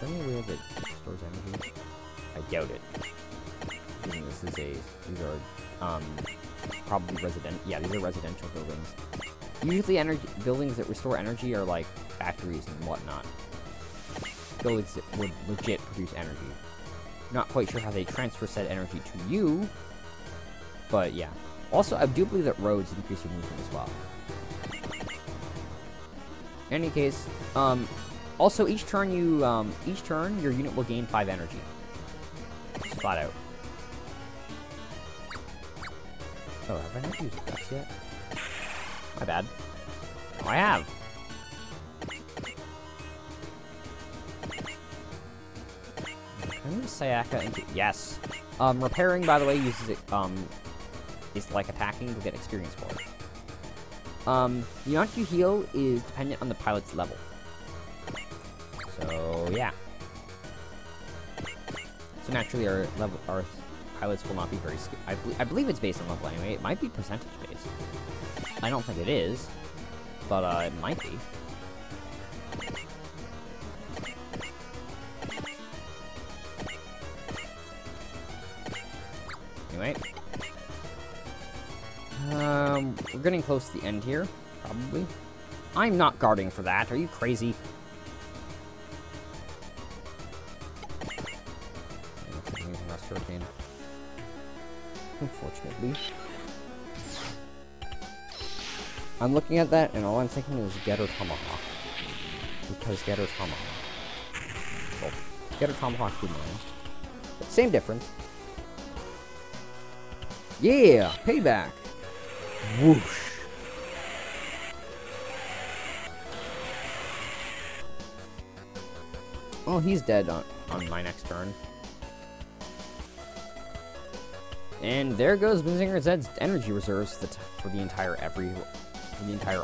there any way that it stores energy? I doubt it. These are probably these are residential buildings. Usually buildings that restore energy are like factories and whatnot. Buildings that would legit produce energy. Not quite sure how they transfer said energy to you, but yeah. Also, I do believe that roads increase your movement as well. In any case, also each turn your unit will gain 5 energy. Just flat out. Oh, have I not used ducks yet? My bad. Oh, I have. Can I move Sayaka into... Yes. Repairing, by the way, uses it, is like attacking to get experience for it. The amount you heal is dependent on the pilot's level. So, yeah. So naturally, our pilots will not be very skilled. I believe it's based on level anyway. It might be percentage based. I don't think it is, but it might be. Anyway. We're getting close to the end here, probably. I'm not guarding for that. Are you crazy? Unfortunately. I'm looking at that, and all I'm thinking is Getter Tomahawk. Because Getter Tomahawk. Well, Getter Tomahawk Boomerang. But same difference. Yeah! Payback! Whoosh! Oh, he's dead on my next turn. And there goes Mazinger Zed's energy reserves for the entire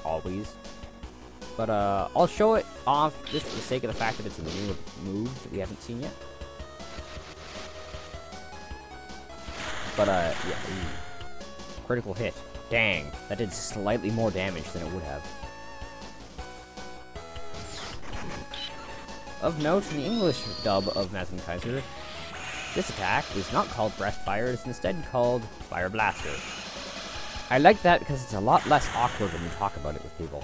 always. But I'll show it off just for the sake of the fact that it's a new move that we haven't seen yet. But yeah, critical hit. Dang, that did slightly more damage than it would have. Of note, in the English dub of Mazinger Kaiser, this attack is not called Breast Fire, it's instead called Fire Blaster. I like that because it's a lot less awkward when you talk about it with people.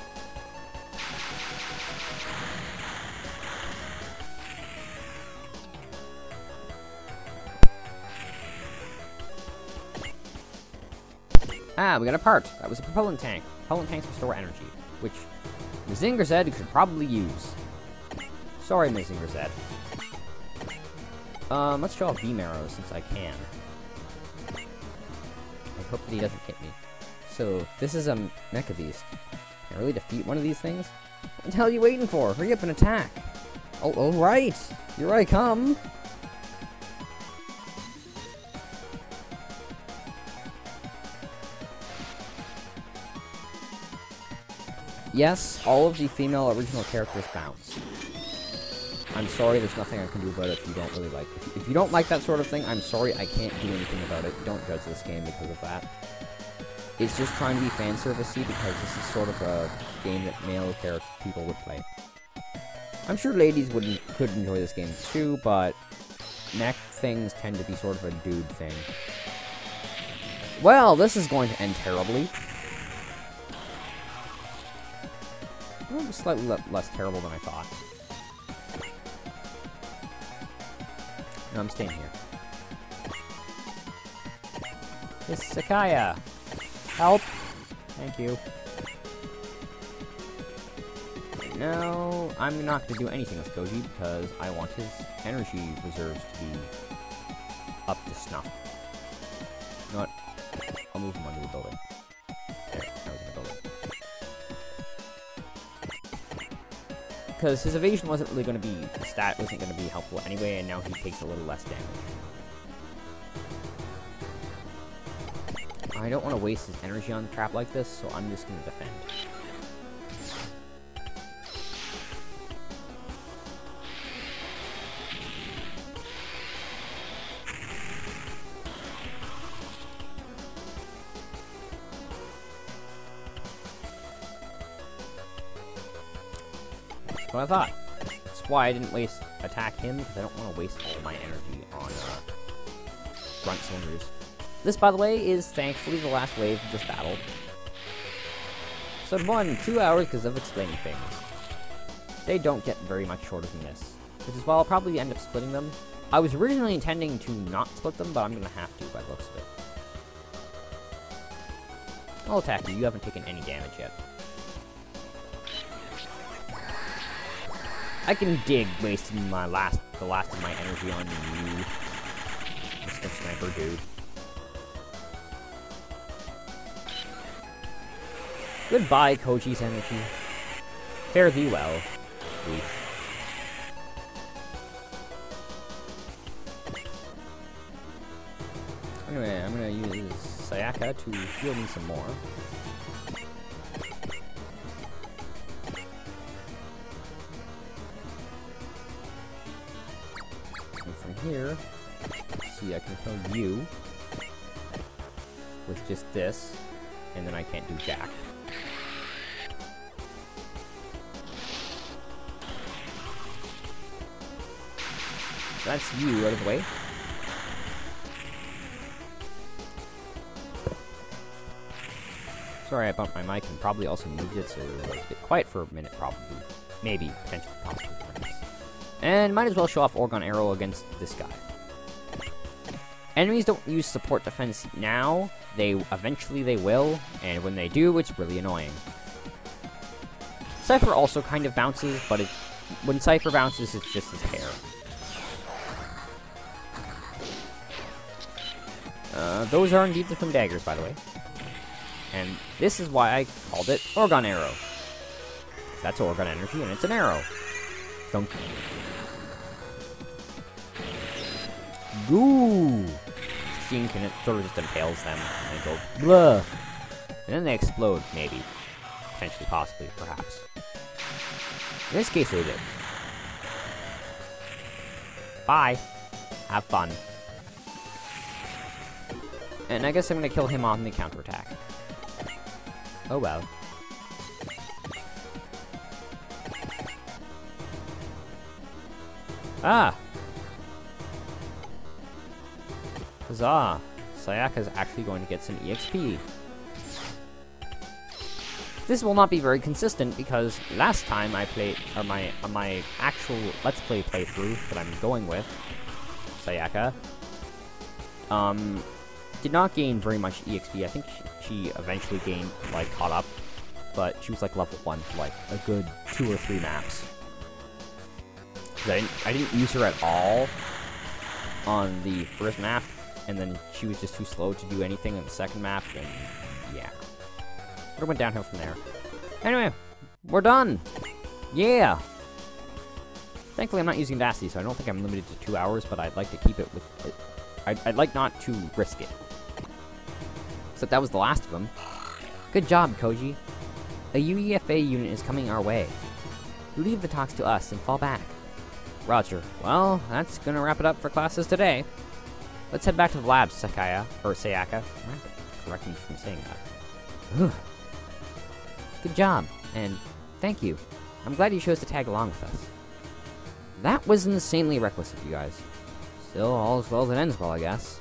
Ah, we got a part. That was a propellant tank. Propellant tanks restore energy, which Mazinger Zed could probably use. Sorry, Mazinger Zed. Let's show off Beam Arrows since I can. I hope that he doesn't hit me. So, this is a Mecha Beast. Can I really defeat one of these things? What the hell are you waiting for? Hurry up and attack! Oh, right! Here I come! Yes, all of the female original characters bounce. I'm sorry, there's nothing I can do about it if you don't really like it. If you don't like that sort of thing, I'm sorry, I can't do anything about it. Don't judge this game because of that. It's just trying to be fan servicey because this is sort of a game that male people would play. I'm sure ladies could enjoy this game too, but mech things tend to be sort of a dude thing. Well, this is going to end terribly. Well, just slightly less terrible than I thought. No, I'm staying here. It's Sakaya! Help! Thank you. No, I'm not going to do anything with Koji because I want his energy reserves to be up to snuff. You know what? I'll move him under the building. There, I was in the building. Because his evasion wasn't really going to be, the stat wasn't going to be helpful anyway, and now he takes a little less damage. I don't want to waste his energy on a trap like this, so I'm just going to defend. That's what I thought. That's why I didn't attack him, because I don't want to waste all my energy on grunt cylinders. This, by the way, is thankfully the last wave of this battle. So it won 2 hours because of explaining things. They don't get very much shorter than this, which is why I'll probably end up splitting them. I was originally intending to not split them, but I'm going to have to by the looks of it. I'll attack you. You haven't taken any damage yet. I can dig wasting the last of my energy on you, Mr. Sniper dude. Goodbye, Koji's energy. Fare thee well. Oof. Anyway, I'm gonna use Sayaka to heal me some more. And from here, see, I can kill you with just this, and then I can't do jack. That's you out of the way. Sorry, I bumped my mic and probably also moved it, so it was a bit quiet for a minute, probably. Maybe, potentially, possibly. And might as well show off Orgon Arrow against this guy. Enemies don't use support defense now. Eventually they will, and when they do, it's really annoying. Cypher also kind of bounces, but when Cypher bounces, it's just his hair. Those are indeed the twin daggers, by the way. And this is why I called it Orgon Arrow. That's Orgon energy, and it's an arrow. Thunk. Goo! Stink, and it sort of just impales them, and they go, blah! And then they explode, maybe. Potentially, possibly, perhaps. In this case, they did. Bye. Have fun. And I guess I'm gonna kill him on the counterattack. Oh well. Ah! Huzzah! Sayaka's actually going to get some EXP. This will not be very consistent because last time I played, or my actual Let's Play playthrough that I'm going with, Sayaka, did not gain very much EXP. I think she eventually gained, like, caught up, but she was, like, level 1 for, like, a good 2 or 3 maps. I didn't use her at all on the first map, and then she was just too slow to do anything on the second map, and yeah. It went downhill from there. Anyway, we're done! Yeah! Thankfully, I'm not using Dacity, so I don't think I'm limited to 2 hours, but I'd like to keep it with... I'd like not to risk it. Except that was the last of them. Good job, Koji. A UEFA unit is coming our way. Leave the talks to us and fall back. Roger. Well, that's gonna wrap it up for classes today. Let's head back to the labs, Sayaka. Correct me from saying that. Ugh. Good job, and thank you. I'm glad you chose to tag along with us. That was insanely reckless of you guys. Still, all as well as it ends well, I guess.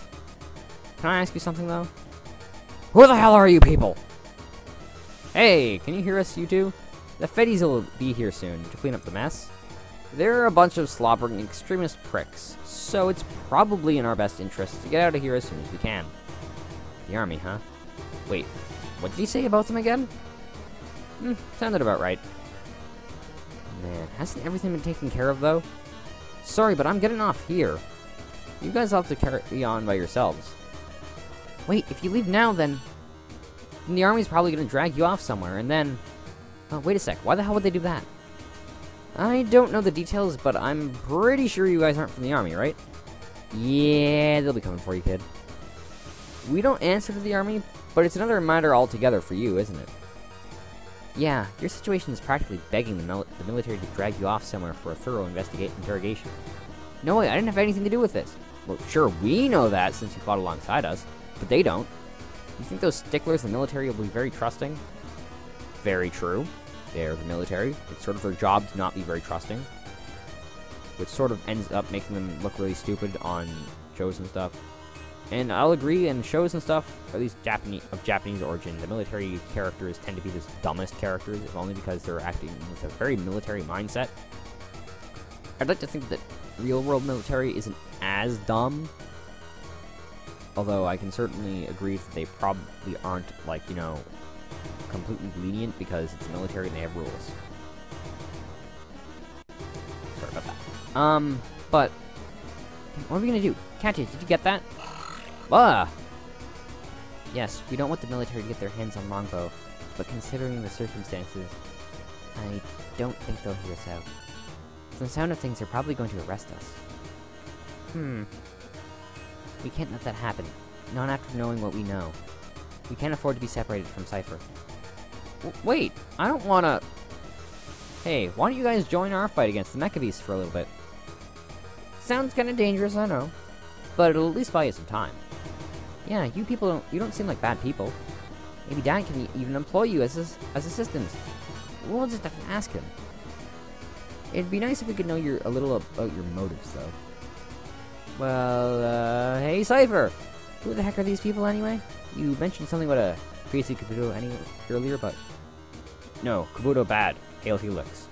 Can I ask you something, though? Who the hell are you people? Hey, can you hear us, you two? The Feddies will be here soon to clean up the mess. They're a bunch of slobbering extremist pricks, so it's probably in our best interest to get out of here as soon as we can. The army, huh? Wait, what did he say about them again? Sounded about right. Man, hasn't everything been taken care of, though? Sorry, but I'm getting off here. You guys will have to carry on by yourselves. Wait, if you leave now, then the army's probably gonna drag you off somewhere, and then... Oh, wait a sec, why the hell would they do that? I don't know the details, but I'm pretty sure you guys aren't from the army, right? Yeah, they'll be coming for you, kid. We don't answer to the army, but it's another matter altogether for you, isn't it? Yeah, your situation is practically begging the military to drag you off somewhere for a thorough interrogation. No way, I didn't have anything to do with this. Well, sure, we know that since you fought alongside us, but they don't. You think those sticklers in the military will be very trusting? Very true. They're the military. It's sort of their job to not be very trusting. which sort of ends up making them look really stupid on shows and stuff. And I'll agree, in shows and stuff, at least Japanese origin, the military characters tend to be the dumbest characters, if only because they're acting with a very military mindset. I'd like to think that real-world military isn't as dumb, although I can certainly agree that they probably aren't, like, you know, completely lenient because it's military and they have rules. Sorry about that. But what are we gonna do? Catches, did you get that? Ah! Yes, we don't want the military to get their hands on Longbow, but considering the circumstances, I don't think they'll hear us out. From the sound of things, they're probably going to arrest us. We can't let that happen. Not after knowing what we know. We can't afford to be separated from Cypher. Wait, I don't wanna... Hey, why don't you guys join our fight against the Mecha Beasts for a little bit? Sounds kinda dangerous, I know. But it'll at least buy you some time. Yeah, you don't seem like bad people. Maybe Dad can even employ you as assistants. We'll just have to ask him. It'd be nice if we could know a little about your motives, though. Well, hey, Cypher! Who the heck are these people, anyway? You mentioned something about a crazy Kabuto earlier, but... No, Kabuto bad. Hail Helix.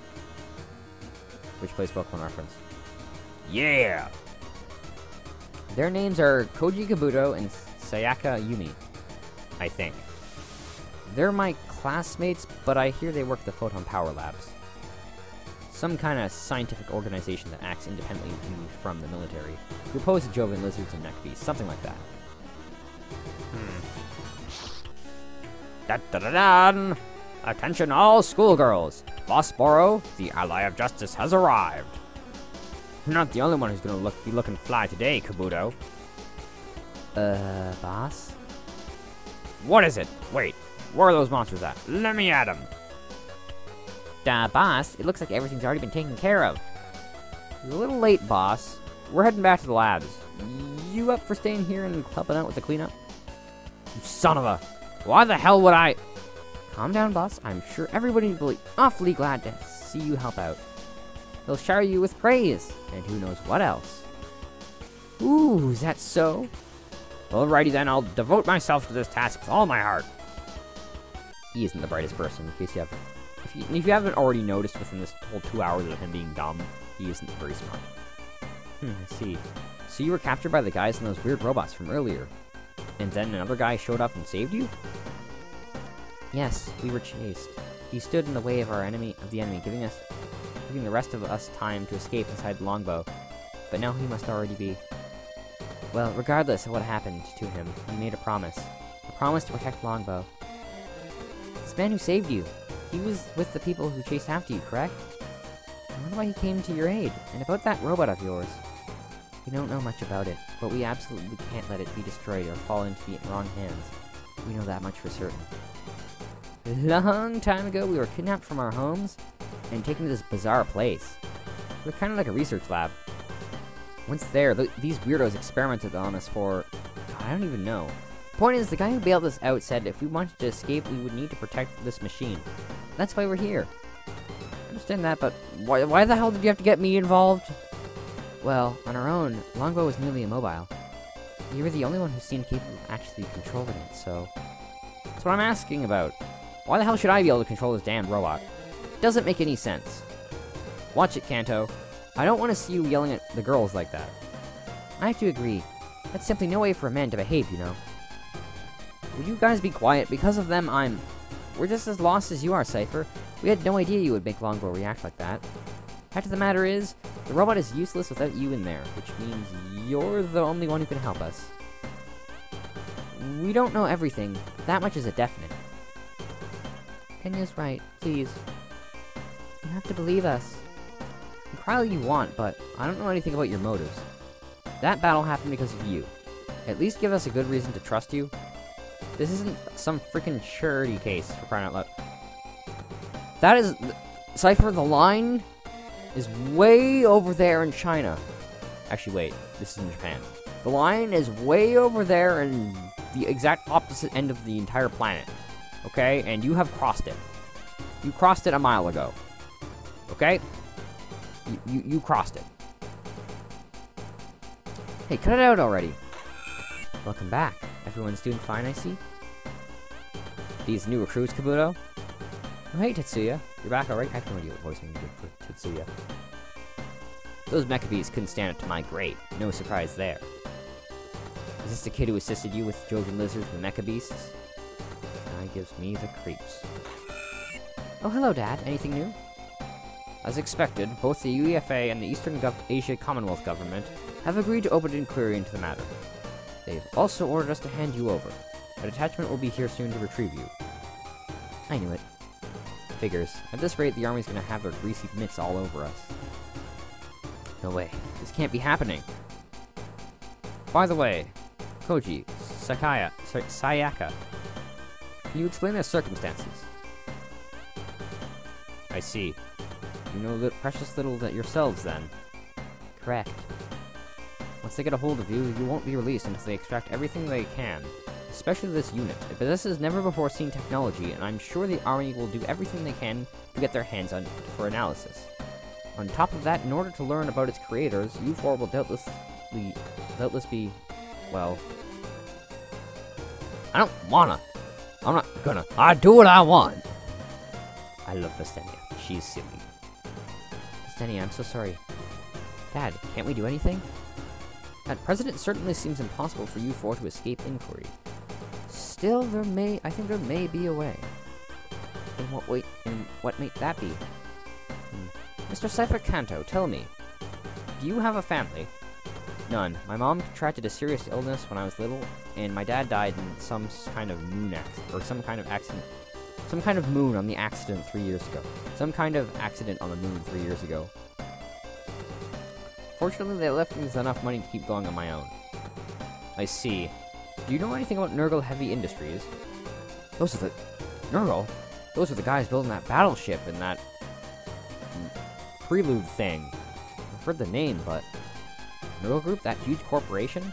Which plays Pokemon reference. Yeah! Their names are Koji Kabuto and Sayaka Yumi, I think. They're my classmates, but I hear they work at the Photon Power Labs. Some kind of scientific organization that acts independently from the military, who oppose the Jovian lizards and Mecha Beasts, something like that. Da-da-da-dan! Attention all schoolgirls! Boss Boro, the ally of justice, has arrived! You're not the only one who's gonna be looking fly today, Kabuto. Boss? What is it? Wait, where are those monsters at? Let me at them! Boss, it looks like everything's already been taken care of. You're a little late, boss. We're heading back to the labs. You up for staying here and helping out with the cleanup? You son of a... Why the hell would I... Calm down, boss. I'm sure everybody will be awfully glad to see you help out. They'll shower you with praise, and who knows what else. Ooh, is that so? Alrighty then, I'll devote myself to this task with all my heart. He isn't the brightest person, in case you have... If you haven't already noticed within this whole 2 hours of him being dumb, he isn't very smart. I see. So you were captured by the guys in those weird robots from earlier, and then another guy showed up and saved you? Yes, we were chased. He stood in the way of the enemy, giving the rest of us time to escape inside the longbow. But now he must already be... Well, regardless of what happened to him, he made a promise. A promise to protect Longbow. This man who saved you, he was with the people who chased after you, correct? I wonder why he came to your aid. And about that robot of yours. We don't know much about it, but we absolutely can't let it be destroyed or fall into the wrong hands. We know that much for certain. A long time ago, we were kidnapped from our homes and taken to this bizarre place. It was kind of like a research lab. Once there, these weirdos experimented on us for... God, I don't even know. Point is, the guy who bailed us out said if we wanted to escape, we would need to protect this machine. That's why we're here. I understand that, but why the hell did you have to get me involved? Well, on our own, Longbow was merely immobile. You were the only one who seemed capable of actually controlling it, so... That's what I'm asking about. Why the hell should I be able to control this damn robot? It doesn't make any sense. Watch it, Kanto. I don't want to see you yelling at the girls like that. I have to agree. That's simply no way for a man to behave, you know. Would you guys be quiet? Because of them, We're just as lost as you are, Cypher. We had no idea you would make Longbow react like that. Fact of the matter is, the robot is useless without you in there, which means you're the only one who can help us. We don't know everything, but that much is a definite. Kenya's right. Please. You have to believe us. You cry all you want, but I don't know anything about your motives. That battle happened because of you. At least give us a good reason to trust you. This isn't some freaking charity case, for crying out loud. That is... Cypher, the line is way over there in China. Actually, wait. This is in Japan. The line is way over there in the exact opposite end of the entire planet. Okay? And you have crossed it. You crossed it a mile ago. Okay? You crossed it. Hey, cut it out already. Welcome back. Everyone's doing fine, I see. These new recruits, Kabuto? Oh, hey, Tetsuya. You're back alright? I have no idea what voice I'm good for Tetsuya. Those mecha beasts couldn't stand up to my grade. No surprise there. Is this the kid who assisted you with Jovian lizards and mecha beasts? That gives me the creeps. Oh, hello, Dad. Anything new? As expected, both the UEFA and the Eastern Asia Commonwealth government have agreed to open an inquiry into the matter. They've also ordered us to hand you over. A detachment will be here soon to retrieve you. I knew it. Figures. At this rate, the army's gonna have their greasy mitts all over us. No way. This can't be happening. By the way, Koji, Sayaka, can you explain their circumstances? I see. You know precious little that yourselves, then. Correct. Once they get a hold of you, you won't be released until they extract everything they can. Especially this unit. It possesses never-before-seen technology, and I'm sure the army will do everything they can to get their hands on it for analysis. On top of that, in order to learn about its creators, you four will doubtless be, well... I don't wanna. I'm not gonna. I do what I want. I love Vestenia. She's silly. Vestenia, I'm so sorry. Dad, can't we do anything? At present, it certainly seems impossible for you four to escape inquiry. Still, I think there may be a way. In what may that be? Mr. Cypher Kanto, tell me, do you have a family? None. My mom contracted a serious illness when I was little, and my dad died in some kind of moon accident, or some kind of accident. Some kind of moon on the accident 3 years ago. Some kind of accident on the moon 3 years ago. Fortunately, they left me with enough money to keep going on my own. I see. Do you know anything about Nurgle Heavy Industries? Those are the... Nurgle? Those are the guys building that battleship and that... Prelude thing. I've heard the name, but... Nurgle Group? That huge corporation?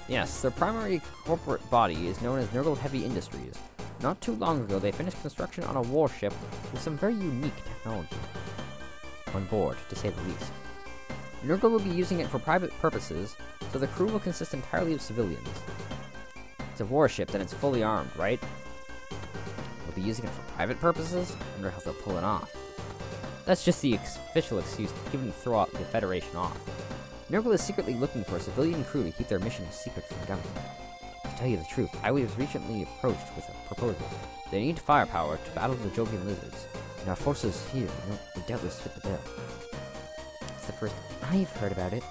Yes, their primary corporate body is known as Nurgle Heavy Industries. Not too long ago, they finished construction on a warship with some very unique technology on board, to say the least. Nurgle will be using it for private purposes, so the crew will consist entirely of civilians. It's a warship, then it's fully armed, right? We'll be using it for private purposes? I wonder how they'll pull it off. That's just the official excuse given to throw out the Federation off. Nurgle is secretly looking for a civilian crew to keep their mission secret from the government. To tell you the truth, I was recently approached with a proposal. They need firepower to battle the Jovian lizards, and our forces here would doubtless fit the bill. It's the first I've heard about it.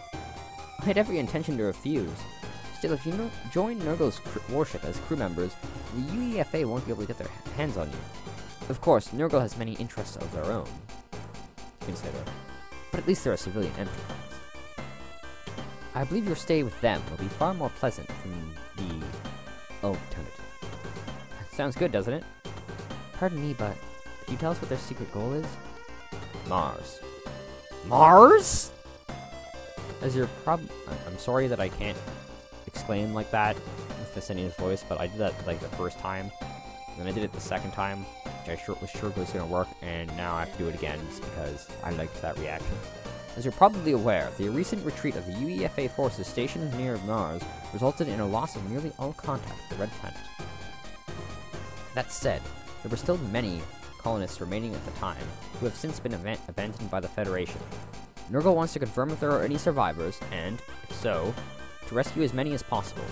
I had every intention to refuse. Still, if you join Nurgle's warship as crew members, the UEFA won't be able to get their hands on you. Of course, Nurgle has many interests of their own, consider, but at least they're a civilian enterprise. I believe your stay with them will be far more pleasant than the alternative. Sounds good, doesn't it? Pardon me, but could you tell us what their secret goal is? Mars. Mars? As you're I'm sorry that I can't exclaim like that with Vestenia's voice, but I did that like the first time, and then I did it the second time, which I was sure was going to work, and now I have to do it again just because I liked that reaction. As you're probably aware, the recent retreat of the UEFA forces stationed near Mars resulted in a loss of nearly all contact with the Red Planet. That said, there were still many colonists remaining at the time, who have since been abandoned by the Federation. Nurgle wants to confirm if there are any survivors, and, if so, to rescue as many as possible.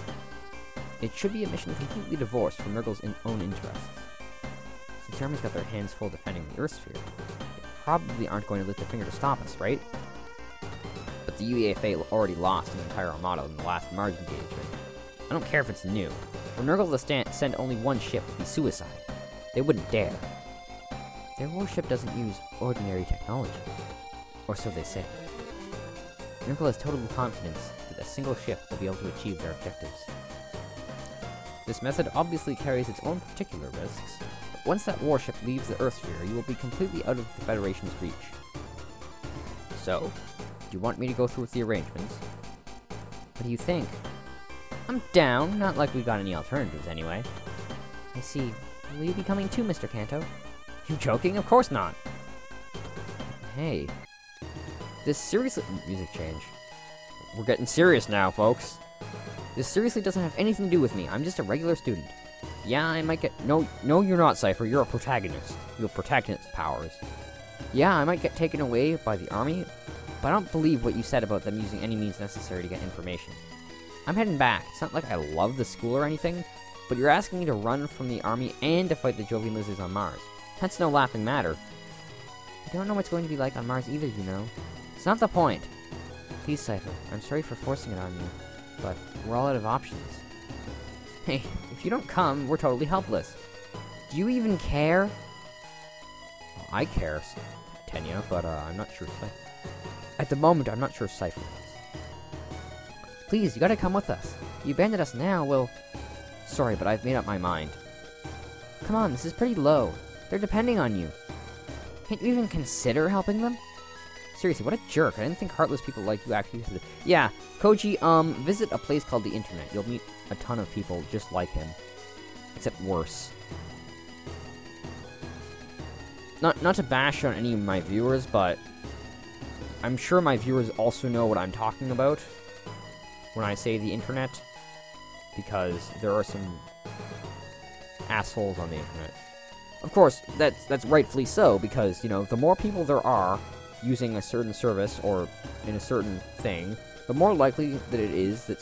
It should be a mission completely divorced from Nurgle's own interests. Since the Army's got their hands full defending the Earth sphere, they probably aren't going to lift a finger to stop us, right? But the UEFA already lost an entire armada in the last Mars engagement. I don't care if it's new. For Nurgle to send only one ship would be suicide. They wouldn't dare. Their warship doesn't use ordinary technology. Or so they say. Nurgle has total confidence that a single ship will be able to achieve their objectives. This method obviously carries its own particular risks, but once that warship leaves the Earth sphere, you will be completely out of the Federation's reach. So, do you want me to go through with the arrangements? What do you think? I'm down, not like we got any alternatives anyway. I see. Will you be coming too, Mr. Kanto? You joking? Of course not! Hey. This seriously— music change. we're getting serious now, folks. This seriously doesn't have anything to do with me. I'm just a regular student. Yeah, I might get... No, you're not, Cypher. You're a protagonist. You have protagonist powers. Yeah, I might get taken away by the army, but I don't believe what you said about them using any means necessary to get information. I'm heading back. It's not like I love the school or anything, but you're asking me to run from the army and to fight the Jovian lizards on Mars. That's no laughing matter. I don't know what's going to be like on Mars either, you know. It's not the point. Please, Cypher, I'm sorry for forcing it on you, but we're all out of options. Hey, if you don't come, we're totally helpless. Do you even care? Well, I care, Tenya, but I'm not sure Cypher. At the moment, I'm not sure Cypher does. Please, you gotta come with us. You abandoned us now, well... Sorry, but I've made up my mind. Come on, this is pretty low. They're depending on you. Can't you even consider helping them? Seriously, what a jerk. I didn't think heartless people like you actually... Yeah, Koji, visit a place called the Internet. You'll meet a ton of people just like him. Except worse. Not to bash on any of my viewers, but... I'm sure my viewers also know what I'm talking about when I say the Internet. Because there are some assholes on the Internet. Of course, that's rightfully so, because, you know, the more people there are using a certain service or in a certain thing, the more likely that it is that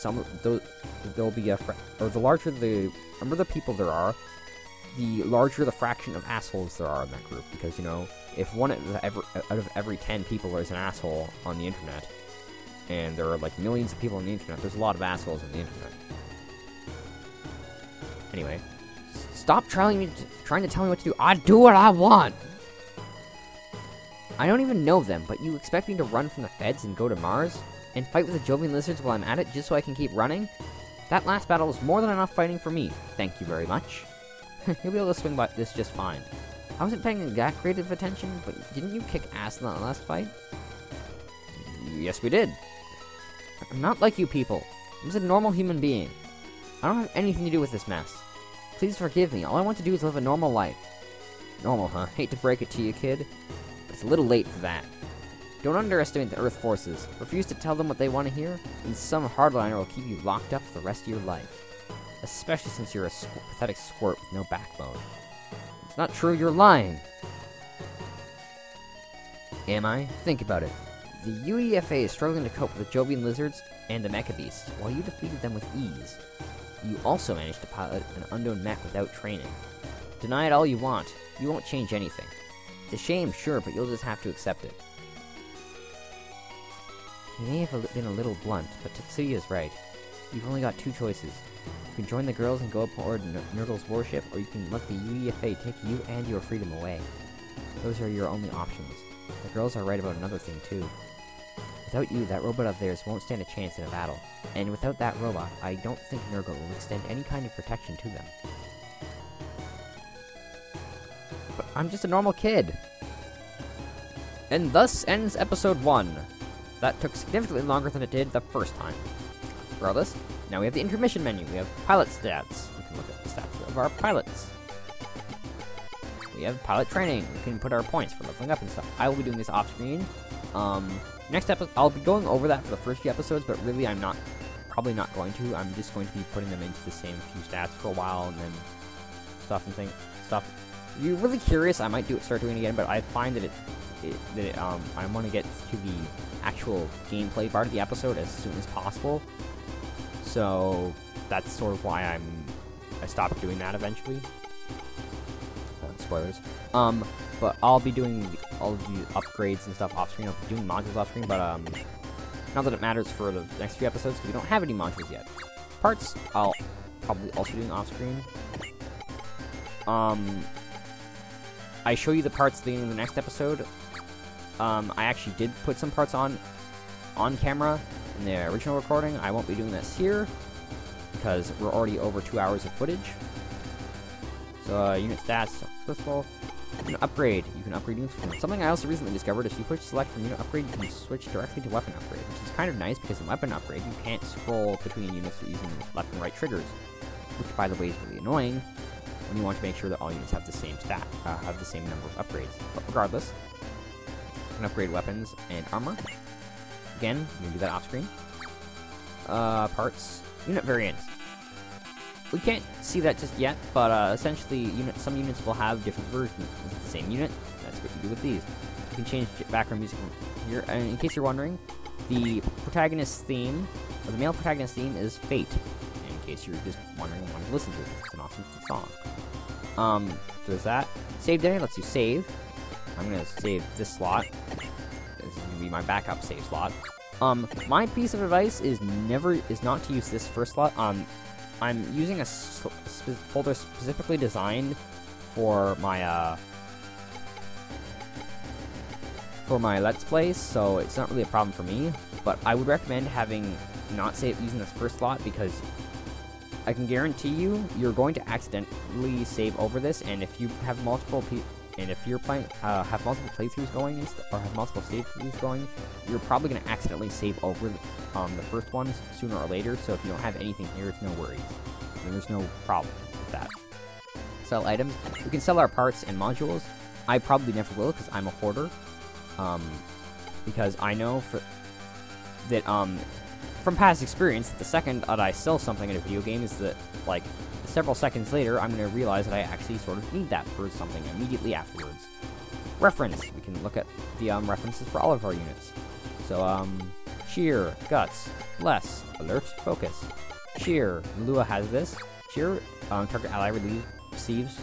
there'll be or the larger the number of the people there are, the larger the fraction of assholes there are in that group. Because, you know, if one out of every 10 people is an asshole on the Internet, and there are like millions of people on the Internet, there's a lot of assholes on the Internet. Anyway, stop trying to tell me what to do. I do what I want! I don't even know them, but you expect me to run from the feds and go to Mars? And fight with the Jovian lizards while I'm at it, just so I can keep running? That last battle was more than enough fighting for me. Thank you very much. You'll be able to swing by this just fine. I wasn't paying that great of attention, but didn't you kick ass in that last fight? Yes, we did. I'm not like you people. I'm just a normal human being. I don't have anything to do with this mess. Please forgive me. All I want to do is live a normal life. Normal, huh? Hate to break it to you, kid. But it's a little late for that. Don't underestimate the Earth forces. Refuse to tell them what they want to hear, and some hardliner will keep you locked up for the rest of your life. Especially since you're a pathetic squirt with no backbone. It's not true, you're lying! Am I? Think about it. The UEFA is struggling to cope with the Jovian lizards and the mecha beasts, while you defeated them with ease. You also managed to pilot an unknown mech without training. Deny it all you want. You won't change anything. It's a shame, sure, but you'll just have to accept it. You may have been a little blunt, but Tetsuya's right. You've only got two choices. You can join the girls and go aboard Nurgle's warship, or you can let the UEFA take you and your freedom away. Those are your only options. The girls are right about another thing, too. Without you, that robot of theirs won't stand a chance in a battle. And without that robot, I don't think Nurgle will extend any kind of protection to them. But I'm just a normal kid. And thus ends episode 1. That took significantly longer than it did the first time. Regardless, now we have the intermission menu. We have pilot stats. We can look at the stats of our pilots. We have pilot training. We can put our points for leveling up and stuff. I will be doing this off screen. Next episode, I'll be going over that for the first few episodes, but really probably not going to. I'm just going to be putting them into the same few stats for a while, and then stuff. If you're really curious, I might start doing it again, but I find that I want to get to the actual gameplay part of the episode as soon as possible. So that's sort of why I stopped doing that eventually. Spoilers. But I'll be doing all of the upgrades and stuff off screen. I'll be doing modules off screen, but not that it matters for the next few episodes because we don't have any modules yet. Parts I'll probably also doing off screen. I show you the parts at the end of the next episode. I actually did put some parts on camera in the original recording. I won't be doing this here because we're already over 2 hours of footage. So unit stats, pistol. You can upgrade. You can upgrade units. Something I also recently discovered is if you push select from unit upgrade, you can switch directly to weapon upgrade, which is kind of nice because in weapon upgrade you can't scroll between units using left and right triggers, which by the way is really annoying when you want to make sure that all units have the same have the same number of upgrades. But regardless, you can upgrade weapons and armor. Again, you can do that off screen. parts. Unit variants. We can't see that just yet, but essentially, some units will have different versions of the same unit. That's what you do with these. You can change background music from here. And in case you're wondering, the protagonist theme, or the male protagonist theme, is Fate. In case you're just wondering and wanting to listen to it, it's an awesome song. There's that. Save day lets you save. I'm gonna save this slot. This is gonna be my backup save slot. My piece of advice is not to use this first slot. I'm using a folder specifically designed for my Let's Plays, so it's not really a problem for me. But I would recommend not using this first slot, because I can guarantee you're going to accidentally save over this, and if you have multiple playthroughs going or have multiple save throughs going, you're probably going to accidentally save over the first ones sooner or later. So if you don't have anything here, it's no worries. And there's no problem with that. Sell items. We can sell our parts and modules. I probably never will, because I'm a hoarder. Because I know that from past experience, the second that I sell something in a video game is that, like, several seconds later, I'm going to realize that I actually sort of need that for something immediately afterwards. Reference. We can look at the references for all of our units. So, Cheer, Guts, Bless, Alert, Focus. Cheer. Lua has this. Cheer. Target ally receives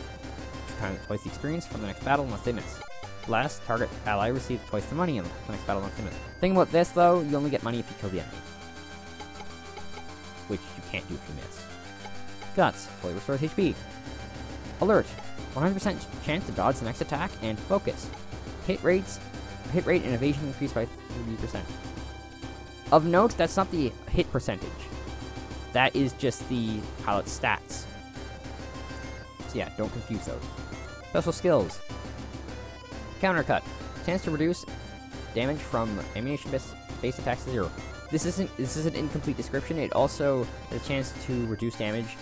twice the experience from the next battle unless they miss. Bless. Target ally receives twice the money in the next battle unless they miss. Thing about this, though, you only get money if you kill the enemy, which you can't do if you miss. Guts, fully restores HP. Alert, 100% chance to dodge the next attack, and Focus. Hit rate and evasion increased by 30%. Of note, that's not the hit percentage. That is just the pilot's stats. So yeah, don't confuse those. Special skills. Countercut. Chance to reduce damage from ammunition-based attacks to 0. This is an incomplete description. It also has a chance to reduce damage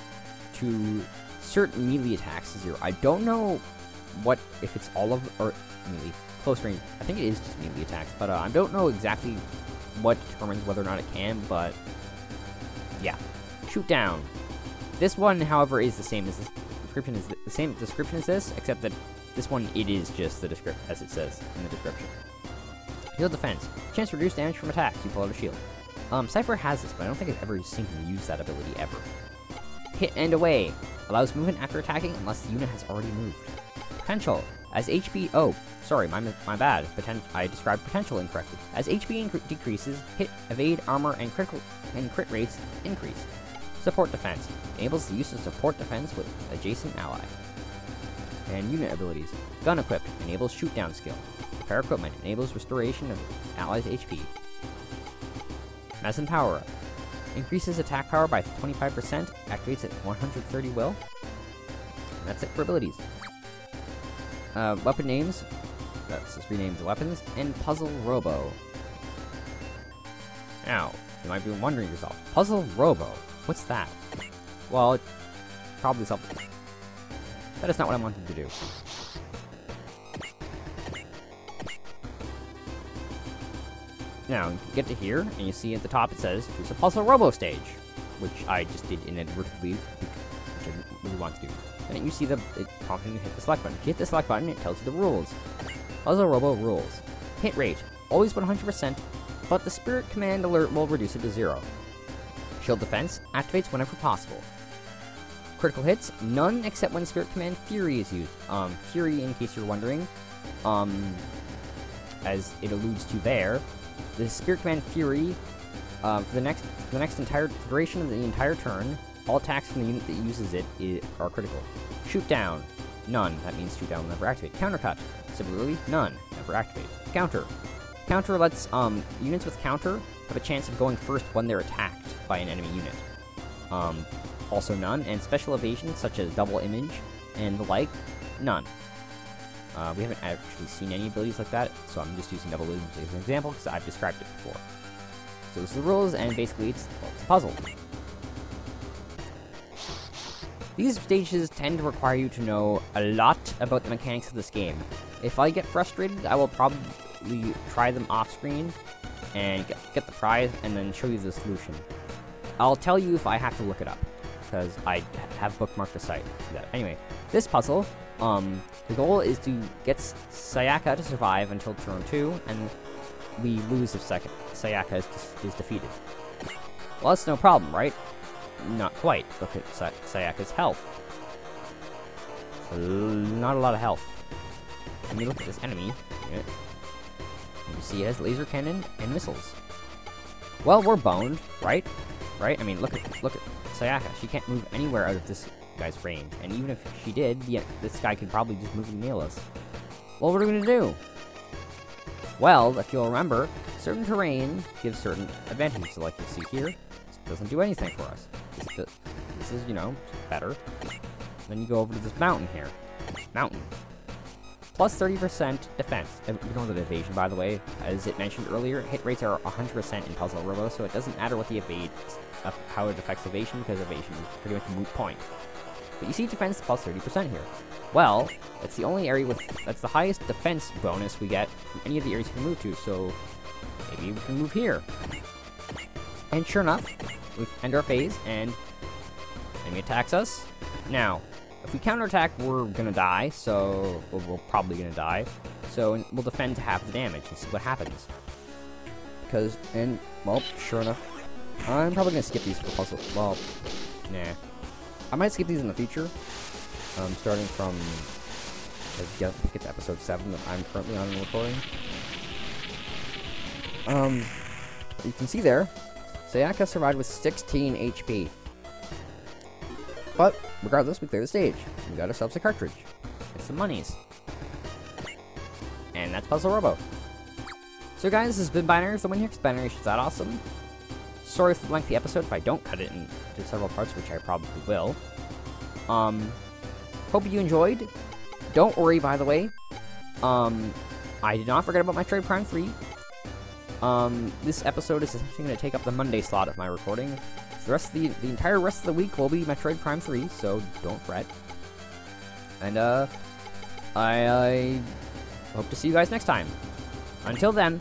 to certain melee attacks to 0. I don't know if it's all of or melee close range. I think it is just melee attacks, but I don't know exactly what determines whether or not it can. But yeah, shoot down. This one, however, is the same as this description. Is the same description as this, except that this one it is just the description as it says in the description. Shield defense. Chance to reduce damage from attacks. You pull out a shield. Cypher has this, but I don't think I've ever seen him use that ability ever. Hit and away. Allows movement after attacking unless the unit has already moved. Potential. As HP... Oh, sorry, my bad. I described potential incorrectly. As HP decreases, hit, evade, armor, and crit rates increase. Support defense. Enables the use of support defense with adjacent ally. And unit abilities. Gun equipped. Enables shoot down skill. Repair equipment. Enables restoration of allies' HP. Medicine power. Increases attack power by 25%. Activates at 130 will. And that's it for abilities. Weapon names. Let's just rename the weapons. And Puzzle-Robo. Now, you might be wondering yourself, Puzzle-Robo, what's that? Well, it's probably something. That is not what I wanted to do. Now, you get to here, and you see at the top it says, "Here's a Puzzle-Robo Stage," which I just did inadvertently, which I didn't really want to do. And you see it prompting you to hit the select button. If you hit the select button, it tells you the rules. Puzzle-Robo rules. Hit rate, always 100%, but the Spirit Command alert will reduce it to 0. Shield defense, activates whenever possible. Critical hits, none except when Spirit Command Fury is used. Fury, in case you're wondering, as it alludes to there, the Spirit Command Fury, for the next entire duration of the entire turn, all attacks from the unit that uses it are critical. Shoot down, none. That means shoot down will never activate. Countercut, similarly, none, never activate. Counter. Counter lets units with counter have a chance of going first when they're attacked by an enemy unit. Also none, and special evasion such as double image and the like, none. We haven't actually seen any abilities like that, so I'm just using double image as an example because I've described it before. So this is the rules, and basically it's a puzzle. These stages tend to require you to know a lot about the mechanics of this game. If I get frustrated, I will probably try them off screen and get the prize and then show you the solution. I'll tell you if I have to look it up, because I have bookmarked the site. Anyway, this puzzle, the goal is to get Sayaka to survive until turn 2, and we lose if Sayaka is defeated. Well, that's no problem, right? Not quite. Look at Sayaka's health. Not a lot of health. And you look at this enemy, you see it has laser cannon and missiles. Well, we're boned, right? Right? I mean, look at Sayaka. She can't move anywhere out of this guy's range, and even if she did, this guy could probably just move and nail us. Well, what are we gonna do? Well, if you'll remember, certain terrain gives certain advantages. So, like you see here, this doesn't do anything for us. This is, you know, better. Then you go over to this mountain here. Mountain. Plus 30% defense. Ignore the evasion, by the way. As it mentioned earlier, hit rates are 100% in Puzzle-Robo, so it doesn't matter what the how it affects evasion, because evasion is pretty much a moot point. But you see defense plus 30% here. Well, it's the only area that's the highest defense bonus we get from any of the areas we can move to, so maybe we can move here. And sure enough, we end our phase, and enemy attacks us. Now, if we counterattack, we're gonna die, so we're probably gonna die. So we'll defend to half the damage and see what happens. Well, sure enough, I'm probably gonna skip these for puzzle. Well, nah. I might skip these in the future. Starting from, I think it's episode 7 that I'm currently on and recording. You can see there, Sayaka survived with 16 HP. But, regardless, we cleared the stage. We got ourselves a cartridge. And some monies. And that's Puzzle-Robo. So guys, this has been Binary with the Win here, because Binary is that awesome. Sorry for the lengthy episode if I don't cut it into several parts, which I probably will. Hope you enjoyed. Don't worry, by the way. I did not forget about Metroid Prime 3. This episode is essentially going to take up the Monday slot of my recording. The entire rest of the week will be Metroid Prime 3, so don't fret. And, I hope to see you guys next time. Until then,